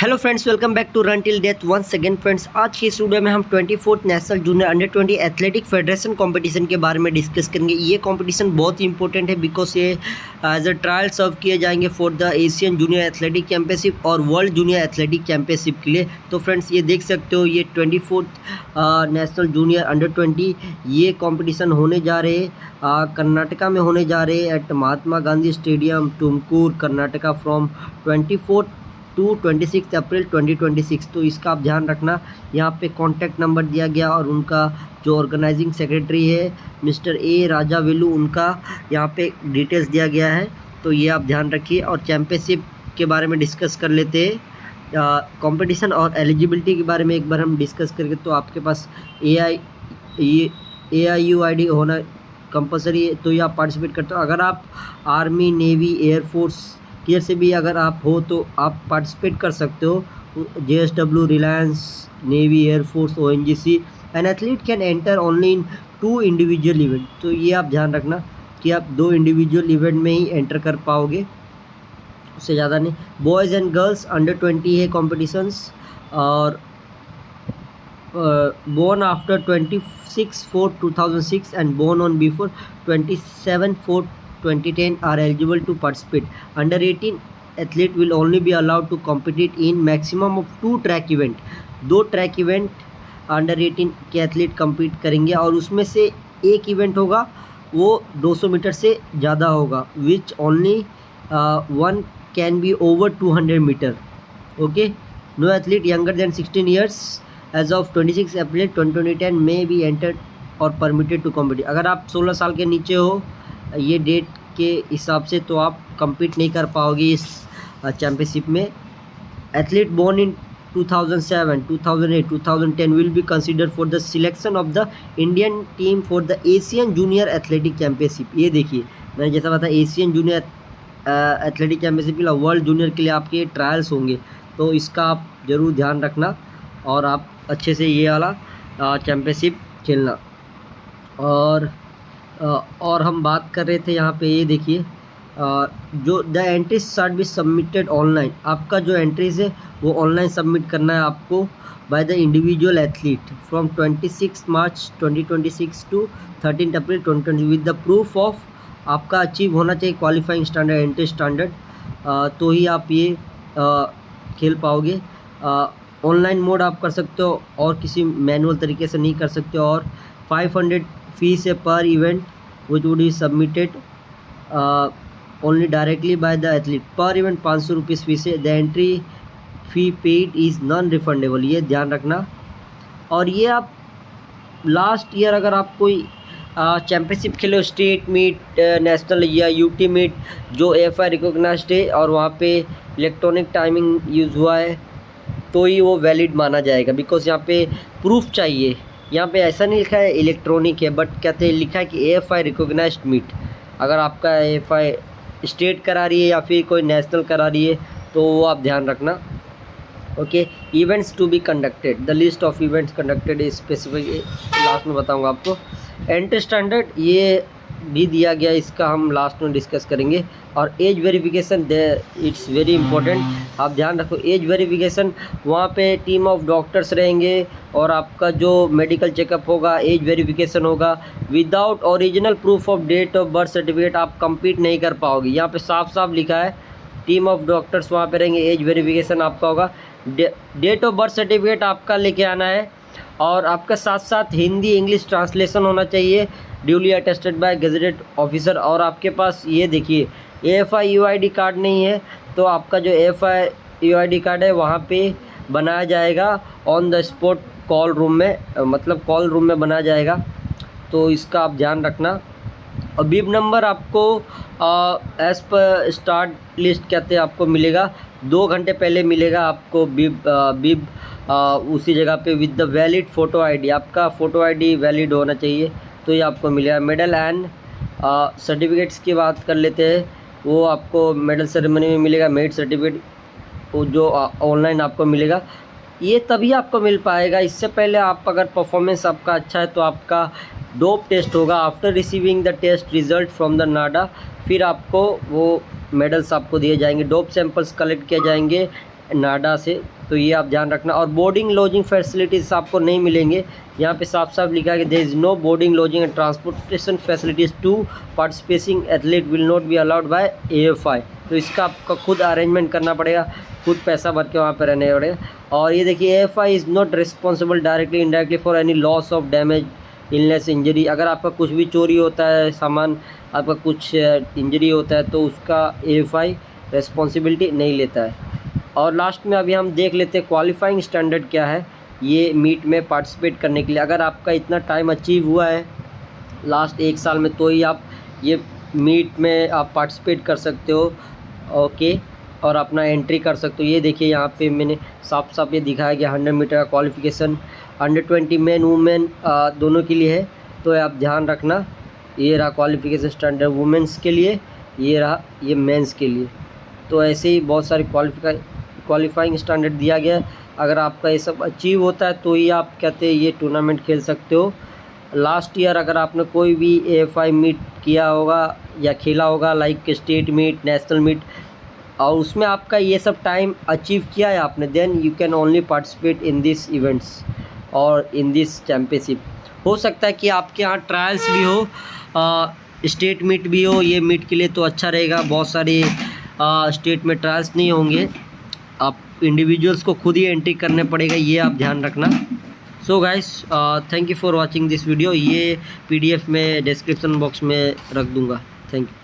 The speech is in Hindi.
Hello friends, welcome back to run till death once again. Friends, आज की इस वीडियो में हम 24th national junior under 20 athletic federation competition के बारे में डिस्कस करेंगे। ये कंपटीशन बहुत ही इंपॉर्टेंट है बिकॉज ये एज अ ट्रायल सर्व किए जाएंगे for the Asian junior athletic championship और वर्ल्ड जूनियर एथलेटिक चैंपियनशिप के लिए। तो फ्रेंड्स, ये देख सकते हो, ये 24th नेशनल जूनियर अंडर 20 ये कॉम्पिटिशन होने जा रहे हैं कर्नाटका में होने जा रहे हैं at Mahatma Gandhi stadium Tumkur Karnataka from 24 to 26 April 2026। तो इसका आप ध्यान रखना। यहाँ पे कॉन्टैक्ट नंबर दिया गया और उनका जो ऑर्गेनाइजिंग सेक्रेटरी है मिस्टर ए राजा वेलू, उनका यहाँ पे डिटेल्स दिया गया है। तो ये आप ध्यान रखिए और चैम्पियनशिप के बारे में डिस्कस कर लेते हैं। कंपटीशन और एलिजिबिलिटी के बारे में एक बार हम डिस्कस करके, तो आपके पास AIUID होना कंपलसरी है, तो ये आप पार्टिसिपेट करते हो। अगर आप आर्मी, नेवी, एयरफोर्स केयर से भी अगर आप हो तो आप पार्टिसिपेट कर सकते हो। JSW, Reliance, navy, air force, ONGC। An athlete can enter only in 2 individual event. तो ये आप ध्यान रखना कि आप 2 इंडिविजुअल इवेंट में ही एंटर कर पाओगे, उससे ज़्यादा नहीं। बॉयज़ एंड गर्ल्स अंडर 20 है कॉम्पिटिशन्स, और born after 26/4/2006 and born on before 27/4/2010 are eligible to participate. Under 18 athlete will only be allowed to compete in maximum of 2 track event. 2 track event under 18 के एथलीट compete करेंगे और उसमें से एक इवेंट होगा वो 200 मीटर से ज़्यादा होगा, which only one can be over 200 metre. Okay, no athlete younger than 16 years age of 26 April 2010 may be entered और परमिटेड टू कॉम्पिट। अगर आप 16 साल के नीचे हो ये डेट के हिसाब से, तो आप compete नहीं कर पाओगे इस चैम्पियनशिप में। Athlete born in 2007, 2008, 2010 will be considered for the selection of the Indian team for the Asian junior athletic championship. ये देखिए, मैंने जैसा बताया एशियन जूनियर एथलेटिक चैम्पियनशिप के लिए वर्ल्ड जूनियर के लिए आपके ट्रायल्स होंगे, तो इसका आप ज़रूर ध्यान रखना और आप अच्छे से ये वाला चैम्पियनशिप खेलना। और हम बात कर रहे थे यहाँ पे, ये देखिए जो the entries short be submitted online. आपका जो एंट्रीज है वो ऑनलाइन सबमिट करना है आपको by the individual athlete from 26 March 2026 to 13 April 2020 with the proof of आपका अचीव होना चाहिए क्वालिफाइंग स्टैंडर्ड, एंट्री स्टैंडर्ड, तो ही आप ये खेल पाओगे। ऑनलाइन मोड आप कर सकते हो और किसी मैनुअल तरीके से नहीं कर सकते हो। और 500 फीस है पर event which would be submitted only directly by the athlete. पर इवेंट 500 रुपीज़ फीस है। The entry fee paid is non refundable, ये ध्यान रखना। और ये आप लास्ट ईयर अगर आप कोई चैम्पियनशिप खेलो, स्टेट मीट, नेशनल या UT मीट जो AFI रिकॉग्नाइज्ड है और वहाँ पे इलेक्ट्रॉनिक टाइमिंग यूज़ हुआ है, तो ही वो वैलिड माना जाएगा। बिकॉज यहाँ पे प्रूफ चाहिए। यहाँ पे ऐसा नहीं लिखा है इलेक्ट्रॉनिक है, बट कहते हैं लिखा है कि AFI रिकॉग्नाइज्ड मीट। अगर आपका AFI स्टेट करा रही है या फिर कोई नेशनल करा रही है, तो वो आप ध्यान रखना। Okay, events to be conducted, the list of events conducted is specific, last में बताऊँगा आपको। एंट्री स्टैंडर्ड ये भी दिया गया, इसका हम लास्ट में डिस्कस करेंगे। और age verification it's very important, आप ध्यान रखो। एज वेरिफिकेशन वहाँ पे टीम ऑफ डॉक्टर्स रहेंगे और आपका जो मेडिकल चेकअप होगा, एज वेरिफिकेशन होगा। Without original proof of date of birth certificate आप compete नहीं कर पाओगे। यहाँ पे साफ साफ लिखा है टीम ऑफ डॉक्टर्स वहाँ पे रहेंगे, एज वेरिफिकेशन आपका होगा। डेट ऑफ बर्थ सर्टिफिकेट आपका लेके आना है और आपका साथ साथ हिंदी इंग्लिश ट्रांसलेशन होना चाहिए, duly attested bye gazetted officer. और आपके पास ये देखिए AFI-UID कार्ड नहीं है, तो आपका जो AFI-UID कार्ड है वहाँ पे बनाया जाएगा on the spot call room में, मतलब कॉल रूम में बनाया जाएगा, तो इसका आप ध्यान रखना। और बिब नंबर आपको एज पर स्टार्ट लिस्ट कहते हैं आपको मिलेगा, 2 घंटे पहले मिलेगा आपको बिब उसी जगह पे with the valid photo ID। आपका फ़ोटो ID वैलिड होना चाहिए, तो ये आपको मिलेगा। मेडल एंड सर्टिफिकेट्स की बात कर लेते हैं, वो आपको मेडल सेरेमनी में मिलेगा। मेरिट सर्टिफिकेट वो जो ऑनलाइन आपको मिलेगा, ये तभी आपको मिल पाएगा। इससे पहले आप अगर परफॉर्मेंस आपका अच्छा है तो आपका डोप टेस्ट होगा। After receiving the test result from the NADA, फिर आपको वो मेडल्स आपको दिए जाएंगे। डोप सैंपल्स कलेक्ट किए जाएंगे नाडा से, तो ये आप ध्यान रखना। और बोर्डिंग लॉजिंग फैसिलिटीज़ आपको नहीं मिलेंगे, यहाँ पे साफ साफ लिखा है कि there is no boarding lodging and transportation facilities to participating athlete will not be allowed by AFI। तो इसका आपका खुद अरेंजमेंट करना पड़ेगा, खुद पैसा भर के वहाँ पर रहने पड़ेगा। और ये देखिए AFI is not responsible directly indirectly for any loss of damage illness injury. अगर आपका कुछ भी चोरी होता है सामान, आपका कुछ इंजरी होता है, तो उसका AFI रिस्पॉन्सिबिलिटी नहीं लेता है। और लास्ट में अभी हम देख लेते हैं क्वालिफाइंग स्टैंडर्ड क्या है ये मीट में पार्टिसिपेट करने के लिए। अगर आपका इतना टाइम अचीव हुआ है लास्ट 1 साल में, तो ही आप ये मीट में आप पार्टिसिपेट कर सकते हो, ओके, और अपना एंट्री कर सकते हो। ये देखिए यहाँ पे मैंने साफ साफ ये दिखाया गया 100 मीटर का क्वालिफिकेशन अंडर 20 मेन वुमेन दोनों के लिए है। तो आप ध्यान रखना, ये रहा क्वालिफिकेशन स्टैंडर्ड वुमेंस के लिए, ये रहा ये मेंस के लिए। तो ऐसे ही बहुत सारे क्वालिफाइंग स्टैंडर्ड दिया गया है। अगर आपका ये सब अचीव होता है तो ही आप कहते हैं ये टूर्नामेंट खेल सकते हो। लास्ट ईयर अगर आपने कोई भी AFI मीट किया होगा या खेला होगा, like state meet, national meet, और उसमें आपका ये सब टाइम अचीव किया है आपने, then you can only participate in this events और इन दिस चैम्पियनशिप। हो सकता है कि आपके यहाँ ट्रायल्स भी हो, स्टेट मीट भी हो, ये मीट के लिए तो अच्छा रहेगा। बहुत सारे स्टेट में ट्रायल्स नहीं होंगे, आप इंडिविजुअल्स को खुद ही एंट्री करने पड़ेगा, ये आप ध्यान रखना। So guys, thank you for watching this video. ये PDF में डिस्क्रिप्शन बॉक्स में रख दूँगा। Thank you.